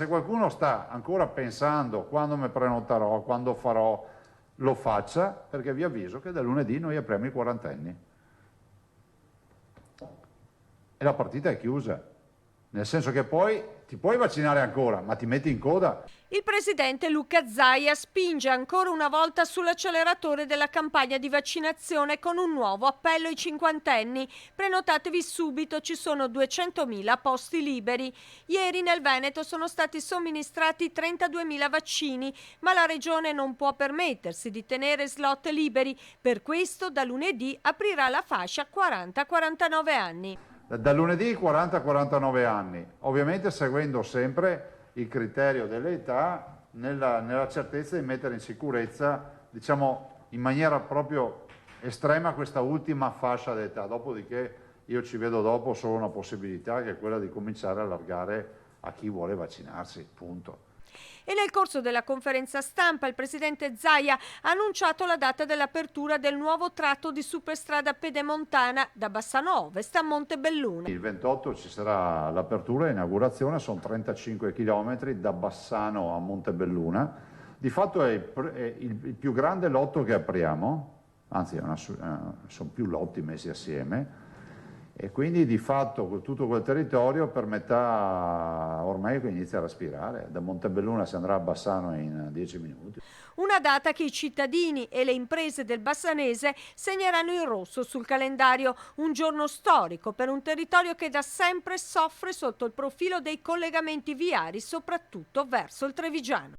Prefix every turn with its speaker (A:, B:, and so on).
A: Se qualcuno sta ancora pensando quando mi prenoterò, quando farò, lo faccia, perché vi avviso che da lunedì noi apriamo i quarantenni. E la partita è chiusa, nel senso che poi ti puoi vaccinare ancora, ma ti metti in coda.
B: Il presidente Luca Zaia spinge ancora una volta sull'acceleratore della campagna di vaccinazione con un nuovo appello ai cinquantenni. Prenotatevi subito, ci sono 200.000 posti liberi. Ieri nel Veneto sono stati somministrati 32.000 vaccini, ma la regione non può permettersi di tenere slot liberi. Per questo da lunedì aprirà la fascia 40-49 anni.
A: Da lunedì 40-49 anni, ovviamente seguendo sempre il criterio delle età nella certezza di mettere in sicurezza, diciamo, in maniera proprio estrema questa ultima fascia d'età. Dopodiché io ci vedo dopo solo una possibilità, che è quella di cominciare a allargare a chi vuole vaccinarsi, punto.
B: E nel corso della conferenza stampa il presidente Zaia ha annunciato la data dell'apertura del nuovo tratto di superstrada pedemontana da Bassano Ovest a Montebelluna.
A: Il 28 ci sarà l'apertura e inaugurazione, sono 35 km da Bassano a Montebelluna. Di fatto è il più grande lotto che apriamo, anzi sono più lotti messi assieme, e quindi di fatto tutto quel territorio per metà ormai inizia a respirare. Da Montebelluna si andrà a Bassano in 10 minuti.
B: Una data che i cittadini e le imprese del Bassanese segneranno in rosso sul calendario, un giorno storico per un territorio che da sempre soffre sotto il profilo dei collegamenti viari, soprattutto verso il Trevigiano.